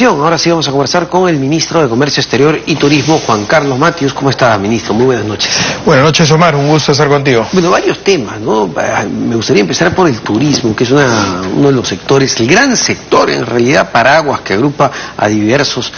Ahora sí vamos a conversar con el ministro de Comercio Exterior y Turismo, Juan Carlos Matius. ¿Cómo está, ministro? Muy buenas noches. Buenas noches, Omar. Un gusto estar contigo. Bueno, varios temas, ¿no? Me gustaría empezar por el turismo, que es uno de los sectores, el gran sector, en realidad, paraguas, que agrupa a diversos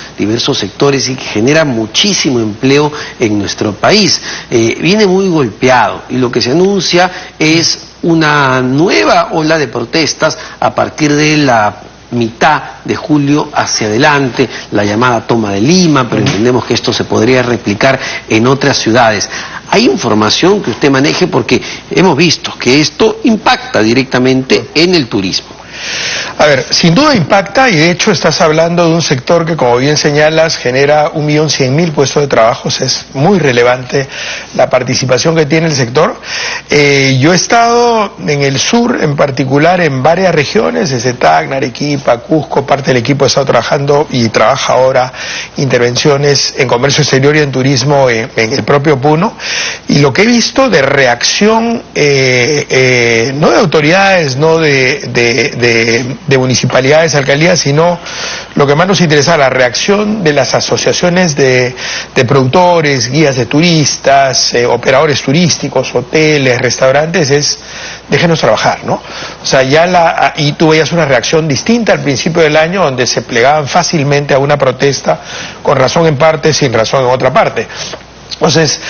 sectores y que genera muchísimo empleo en nuestro país. Viene muy golpeado y lo que se anuncia es una nueva ola de protestas a partir de la mitad de julio hacia adelante, la llamada toma de Lima, pero entendemos que esto se podría replicar en otras ciudades. ¿Hay información que usted maneje? Porque hemos visto que esto impacta directamente en el turismo. A ver, sin duda impacta, y de hecho estás hablando de un sector que, como bien señalas, genera 1.100.000 puestos de trabajo. Es muy relevante la participación que tiene el sector. Yo he estado en el sur, en particular en varias regiones, desde Tacna, Arequipa, Cusco. Parte del equipo ha estado trabajando y trabaja ahora intervenciones en comercio exterior y en turismo en el propio Puno. Y lo que he visto de reacción, no de autoridades, no de municipalidades, alcaldías, sino lo que más nos interesa, la reacción de las asociaciones de productores, guías de turistas, operadores turísticos, hoteles, restaurantes, es déjenos trabajar, ¿no? O sea, y tú veías una reacción distinta al principio del año, donde se plegaban fácilmente a una protesta, con razón en parte, sin razón en otra parte. Entonces,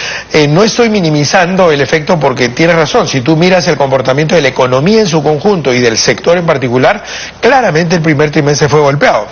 no estoy minimizando el efecto, porque tienes razón. Si tú miras el comportamiento de la economía en su conjunto y del sector en particular, claramente el primer trimestre fue golpeado.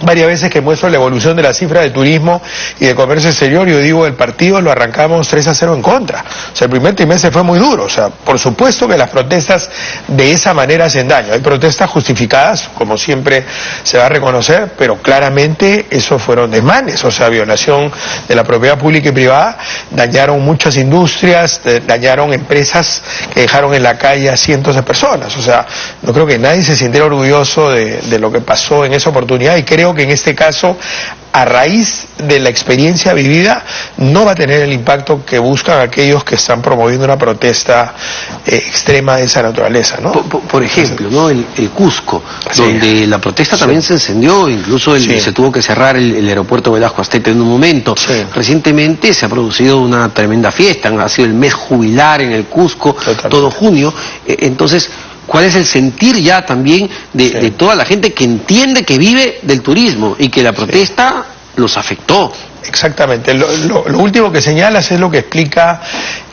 Varias veces que muestro la evolución de la cifra de turismo y de comercio exterior, yo digo, el partido lo arrancamos 3-0 en contra. O sea, el primer trimestre fue muy duro. O sea, por supuesto que las protestas de esa manera hacen daño. Hay protestas justificadas, como siempre se va a reconocer, pero claramente esos fueron desmanes. O sea, violación de la propiedad pública y privada, dañaron muchas industrias, dañaron empresas que dejaron en la calle a cientos de personas. O sea, no creo que nadie se sintiera orgulloso de lo que pasó en esa oportunidad, y creo que en este caso, a raíz de la experiencia vivida, no va a tener el impacto que buscan aquellos que están promoviendo una protesta extrema de esa naturaleza, ¿no? Por ejemplo, ¿no? El Cusco, sí, donde la protesta también se encendió, incluso se tuvo que cerrar el aeropuerto Velasco Astete en un momento. Sí. Recientemente se ha producido una tremenda fiesta, ha sido el mes jubilar en el Cusco, todo junio, entonces, ¿cuál es el sentir ya también de toda la gente que entiende que vive del turismo y que la protesta los afectó? Exactamente. Lo último que señalas es lo que explica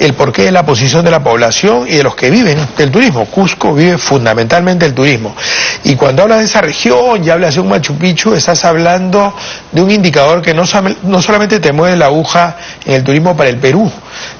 el porqué de la posición de la población y de los que viven del turismo. Cusco vive fundamentalmente del turismo. Y cuando hablas de esa región y hablas de un Machu Picchu, estás hablando de un indicador que no solamente te mueve la aguja en el turismo para el Perú,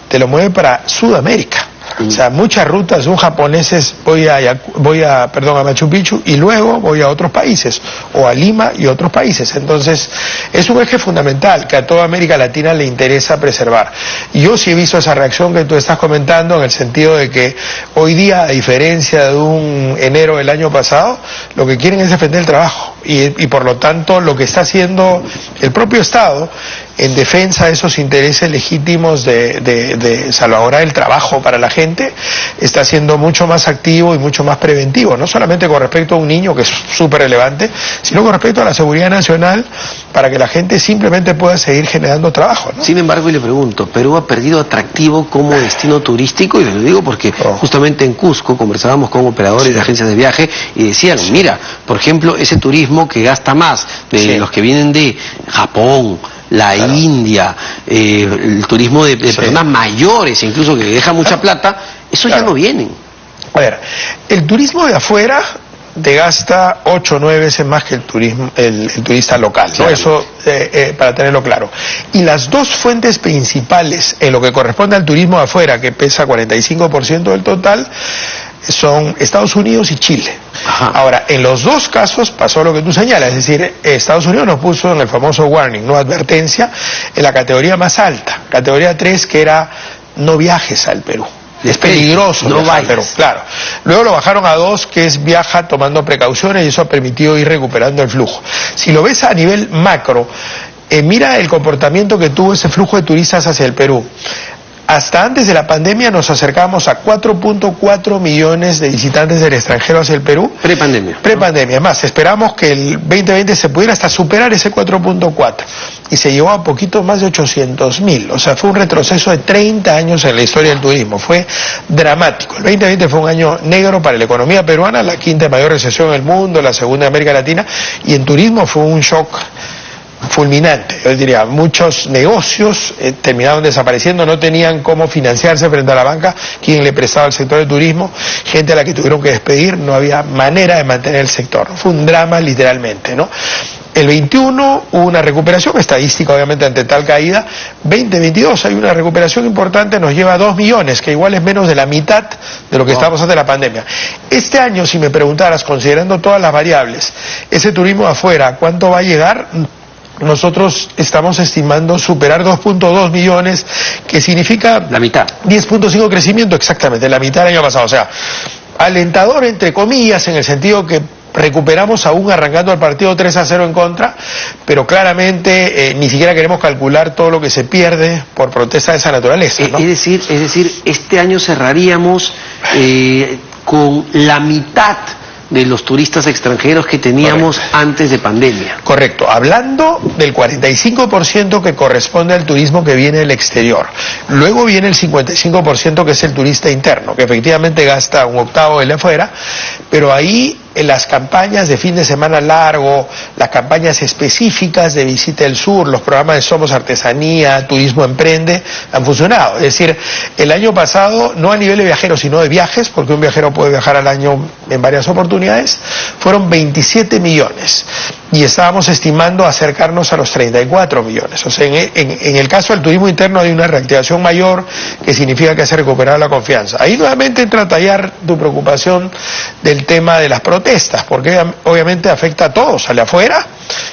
te lo mueve para Sudamérica. O sea, muchas rutas de un japoneses voy a Machu Picchu y luego voy a otros países, o a Lima y otros países. Entonces, es un eje fundamental que a toda América Latina le interesa preservar. Y yo sí he visto esa reacción que tú estás comentando, en el sentido de que hoy día, a diferencia de un enero del año pasado, lo que quieren es defender el trabajo. Y por lo tanto, lo que está haciendo el propio Estado en defensa de esos intereses legítimos de salvaguardar el trabajo para la gente, está siendo mucho más activo y mucho más preventivo, no solamente con respecto a un niño, que es súper relevante, sino con respecto a la seguridad nacional, para que la gente simplemente pueda seguir generando trabajo, ¿no? Sin embargo, y le pregunto, ¿Perú ha perdido atractivo como destino turístico? Y lo digo porque justamente en Cusco conversábamos con operadores de agencias de viaje y decían, mira, por ejemplo, ese turismo que gasta más de los que vienen de Japón, la India, el turismo de personas mayores, incluso que deja mucha plata, eso ya no vienen. A ver, el turismo de afuera te gasta 8 o 9 veces más que el turista local, ¿no? Eso para tenerlo claro. Y las dos fuentes principales en lo que corresponde al turismo de afuera, que pesa 45% del total, son Estados Unidos y Chile. Ajá. Ahora, en los dos casos pasó lo que tú señalas, es decir, Estados Unidos nos puso en el famoso warning, no advertencia, en la categoría más alta, categoría 3, que era no viajes al Perú. Es peligroso, no vayas. Pero claro, luego lo bajaron a 2, que es viaja tomando precauciones, y eso ha permitido ir recuperando el flujo. Si lo ves a nivel macro, mira el comportamiento que tuvo ese flujo de turistas hacia el Perú. hasta antes de la pandemia nos acercamos a 4.4 millones de visitantes del extranjero hacia el Perú. Prepandemia. Prepandemia. Más, esperamos que el 2020 se pudiera hasta superar ese 4.4. Y se llegó a poquito más de 800.000. O sea, fue un retroceso de 30 años en la historia del turismo. Fue dramático. El 2020 fue un año negro para la economía peruana, la quinta mayor recesión del mundo, la segunda de América Latina. Y en turismo fue un shock fulminante. Yo diría, muchos negocios terminaron desapareciendo, no tenían cómo financiarse frente a la banca, quien le prestaba al sector del turismo, gente a la que tuvieron que despedir, no había manera de mantener el sector. Fue un drama literalmente, ¿no? El 21 hubo una recuperación estadística, obviamente, ante tal caída. 2022 hay una recuperación importante, nos lleva a 2 millones, que igual es menos de la mitad de lo que estábamos antes de la pandemia. Este año, si me preguntaras, considerando todas las variables, ese turismo afuera, ¿cuánto va a llegar? Nosotros estamos estimando superar 2.2 millones, que significa... La mitad. 10.5 crecimiento, exactamente, la mitad del año pasado. O sea, alentador, entre comillas, en el sentido que recuperamos aún arrancando el partido 3-0 en contra, pero claramente ni siquiera queremos calcular todo lo que se pierde por protesta de esa naturaleza, ¿no? Es decir, este año cerraríamos con la mitad de los turistas extranjeros que teníamos antes de pandemia. Correcto, hablando del 45% que corresponde al turismo que viene del exterior. Luego viene el 55% que es el turista interno, que efectivamente gasta un octavo de afuera, pero ahí en las campañas de fin de semana largo, las campañas específicas de Visita del Sur, los programas de Somos Artesanía, Turismo Emprende, han funcionado. Es decir, el año pasado, no a nivel de viajeros, sino de viajes, porque un viajero puede viajar al año en varias oportunidades, fueron 27 millones. Y estábamos estimando acercarnos a los 34 millones. O sea, en el caso del turismo interno hay una reactivación mayor, que significa que se ha recuperado la confianza. Ahí nuevamente entra a tallar tu preocupación del tema de las protestas, porque obviamente afecta a todos, al de afuera,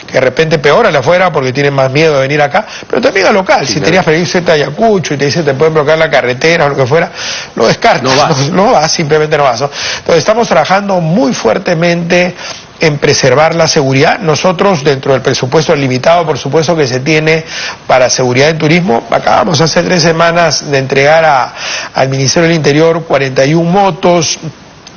que de repente peor al de afuera porque tienen más miedo de venir acá, pero también al local. Sí, si tenías que irse a Ayacucho y te dicen te pueden bloquear la carretera o lo que fuera, lo descartas. No vas, simplemente no vas, ¿no? Entonces estamos trabajando muy fuertemente en preservar la seguridad. Nosotros, dentro del presupuesto limitado, por supuesto, que se tiene para seguridad en turismo, acabamos hace 3 semanas de entregar al Ministerio del Interior 41 motos,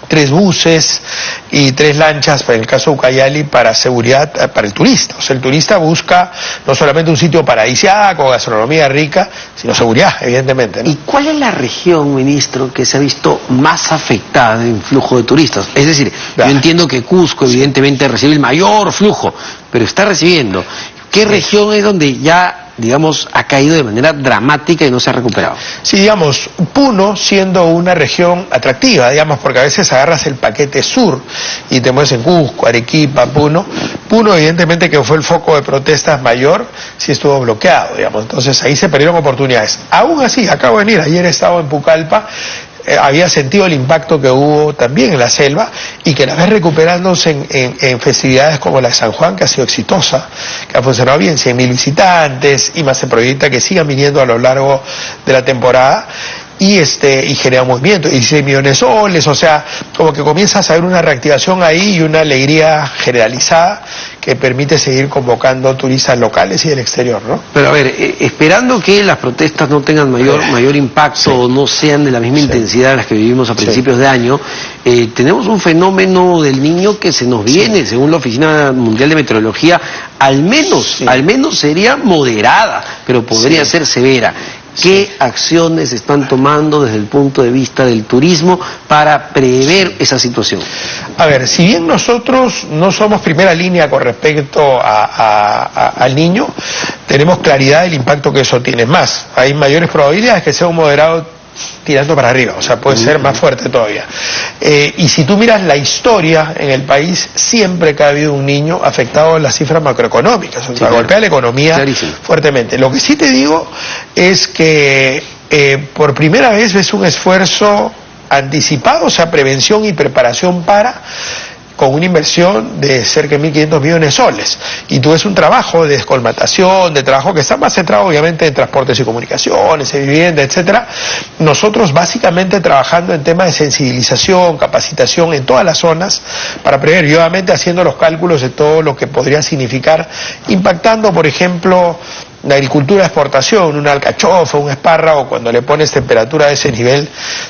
3 buses y 3 lanchas, para el caso de Ucayali, para seguridad para el turista. O sea, el turista busca no solamente un sitio paradisíaco, gastronomía rica, sino seguridad, evidentemente, ¿no? ¿Y cuál es la región, ministro, que se ha visto más afectada en flujo de turistas? Es decir, yo entiendo que Cusco evidentemente recibe el mayor flujo, pero está recibiendo. ¿Qué región es donde ya, digamos, ha caído de manera dramática y no se ha recuperado? Sí, digamos, Puno siendo una región atractiva, digamos, porque a veces agarras el paquete sur y te mueves en Cusco, Arequipa, Puno. Puno, evidentemente, que fue el foco de protestas mayor, sí estuvo bloqueado, digamos. Entonces ahí se perdieron oportunidades. Aún así, acabo de venir, ayer he estado en Pucallpa, había sentido el impacto que hubo también en la selva y que la vez recuperándose en festividades como la de San Juan, que ha sido exitosa, que ha funcionado bien, 100.000 visitantes y más se proyecta que sigan viniendo a lo largo de la temporada. Y genera movimiento, 16 millones de soles, o sea, como que comienzas a ver una reactivación ahí y una alegría generalizada que permite seguir convocando turistas locales y del exterior, ¿no? Pero a ver, esperando que las protestas no tengan mayor impacto o no sean de la misma intensidad de las que vivimos a principios de año, tenemos un fenómeno del Niño que se nos viene, según la Oficina Mundial de Meteorología, al menos sería moderada, pero podría ser severa. ¿Qué acciones están tomando desde el punto de vista del turismo para prever esa situación? A ver, si bien nosotros no somos primera línea con respecto al Niño, tenemos claridad del impacto que eso tiene. Más, hay mayores probabilidades que sea un moderado tirando para arriba, o sea, puede ser más fuerte todavía. Y si tú miras la historia en el país, siempre que ha habido un Niño afectado en las cifras macroeconómicas, o sea, golpea la economía fuertemente. Lo que sí te digo es que por primera vez ves un esfuerzo anticipado, o sea, prevención y preparación con una inversión de cerca de 1.500 millones de soles. Y tú ves un trabajo de descolmatación, de trabajo que está más centrado obviamente en transportes y comunicaciones, en vivienda, etcétera. Nosotros básicamente trabajando en temas de sensibilización, capacitación en todas las zonas para prever, y obviamente haciendo los cálculos de todo lo que podría significar, impactando, por ejemplo, una agricultura de exportación, una alcachofa, un espárrago, cuando le pones temperatura a ese nivel,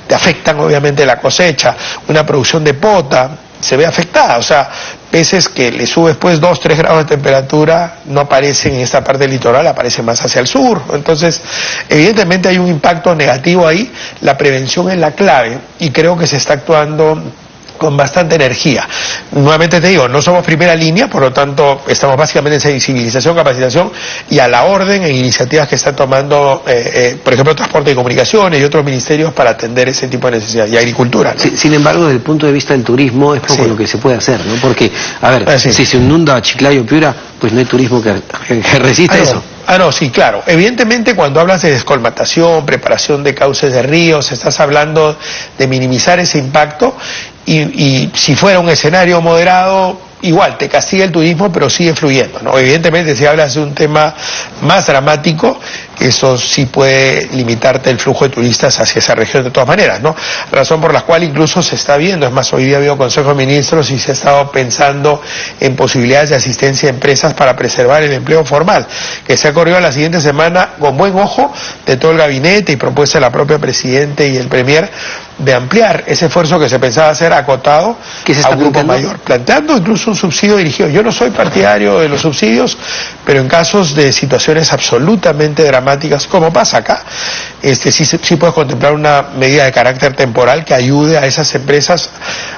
te afectan obviamente la cosecha. Una producción de pota se ve afectada, o sea, peces que le subes pues 2-3 grados de temperatura no aparecen en esta parte del litoral, aparecen más hacia el sur. Entonces, evidentemente hay un impacto negativo ahí. La prevención es la clave y creo que se está actuando con bastante energía. Nuevamente te digo, no somos primera línea, por lo tanto estamos básicamente en sensibilización, capacitación y a la orden en iniciativas que están tomando, por ejemplo, transporte y comunicaciones y otros ministerios para atender ese tipo de necesidades, y agricultura, ¿no? Sin embargo, desde el punto de vista del turismo es poco lo que se puede hacer, ¿no? Porque, a ver, sí. Si se inunda Chiclayo, Piura, pues no hay turismo que resista eso. No, sí, claro. Evidentemente, cuando hablas de descolmatación, preparación de cauces de ríos, estás hablando de minimizar ese impacto y si fuera un escenario moderado, igual te castiga el turismo, pero sigue fluyendo, ¿no? Evidentemente, si hablas de un tema más dramático, eso sí puede limitarte el flujo de turistas hacia esa región de todas maneras, ¿no? Razón por la cual incluso se está viendo, es más, hoy día ha habido Consejo de Ministros y se ha estado pensando en posibilidades de asistencia a empresas para preservar el empleo formal, que se ha corrido la siguiente semana con buen ojo de todo el gabinete y propuesta de la propia Presidenta y el Premier de ampliar ese esfuerzo que se pensaba hacer acotado a un grupo mayor, planteando incluso un subsidio dirigido. Yo no soy partidario de los subsidios, pero en casos de situaciones absolutamente dramáticas, como pasa acá, sí puedes contemplar una medida de carácter temporal que ayude a esas empresas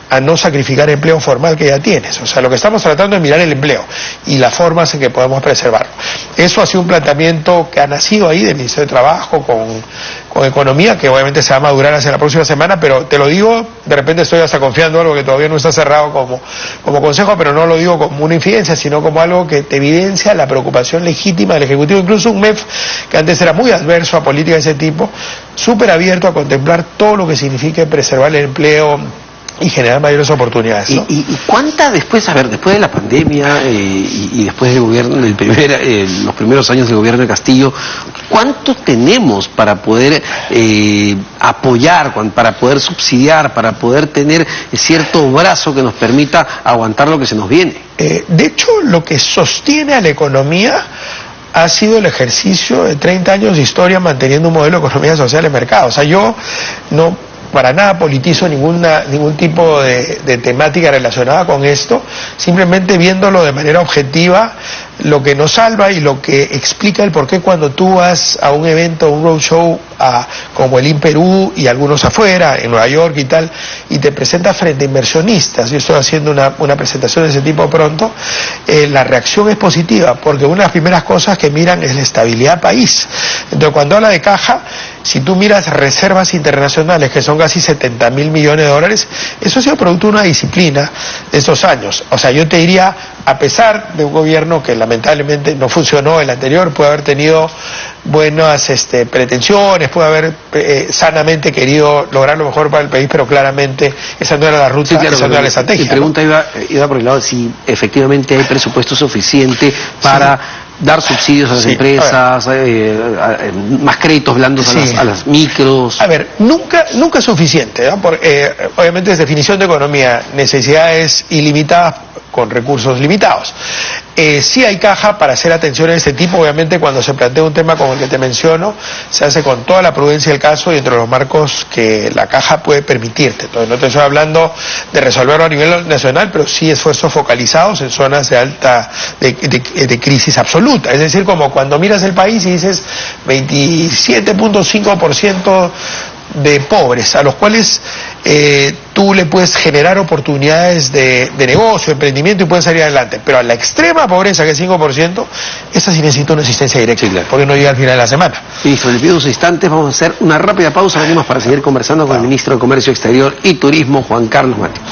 a no sacrificar empleo formal que ya tienes. O sea, lo que estamos tratando es mirar el empleo y las formas en que podemos preservarlo. Eso ha sido un planteamiento que ha nacido ahí del Ministerio de Trabajo con Economía, que obviamente se va a madurar hacia la próxima semana, pero te lo digo, de repente estoy hasta confiando en algo que todavía no está cerrado como consejo, pero no lo digo como una infidencia, sino como algo que te evidencia la preocupación legítima del Ejecutivo. Incluso un MEF que antes era muy adverso a políticas de ese tipo, súper abierto a contemplar todo lo que signifique preservar el empleo y generar mayores oportunidades, ¿no? ¿Y cuánta después, después de la pandemia y después del gobierno, los primeros años del gobierno de Castillo, cuánto tenemos para poder apoyar, para poder subsidiar, para poder tener cierto brazo que nos permita aguantar lo que se nos viene? De hecho, lo que sostiene a la economía ha sido el ejercicio de 30 años de historia manteniendo un modelo de economía social de mercado. O sea, yo no para nada politizo ningún tipo de temática relacionada con esto, simplemente viéndolo de manera objetiva, lo que nos salva y lo que explica el por qué cuando tú vas a un evento, un roadshow como el INPERÚ y algunos afuera, en Nueva York y tal, y te presentas frente a inversionistas, yo estoy haciendo una presentación de ese tipo pronto, la reacción es positiva, porque una de las primeras cosas que miran es la estabilidad país. Entonces, cuando habla de caja, si tú miras reservas internacionales, que son casi 70.000 millones de dólares, eso ha sido producto de una disciplina de estos años. O sea, yo te diría, a pesar de un gobierno que lamentablemente no funcionó, el anterior puede haber tenido buenas pretensiones, puede haber sanamente querido lograr lo mejor para el país, pero claramente esa no era la ruta, esa no era la estrategia. Mi pregunta iba por el lado de si efectivamente hay presupuesto suficiente para dar subsidios a las empresas, más créditos blandos a las micros. A ver, nunca es suficiente, ¿no? Porque, obviamente es definición de economía, necesidades ilimitadas con recursos limitados. Sí hay caja para hacer atención a este tipo, obviamente cuando se plantea un tema como el que te menciono, se hace con toda la prudencia del caso y entre los marcos que la caja puede permitirte. Entonces no te estoy hablando de resolverlo a nivel nacional, pero sí esfuerzos focalizados en zonas de crisis absoluta. Es decir, como cuando miras el país y dices 27.5% de pobres, a los cuales tú le puedes generar oportunidades de negocio, emprendimiento y pueden salir adelante. Pero a la extrema pobreza, que es 5%, esa sí necesita una asistencia directa, porque no llega al final de la semana. Ministro, le pido unos instantes, vamos a hacer una rápida pausa, venimos para seguir conversando con el Ministro de Comercio Exterior y Turismo, Juan Carlos Mateos.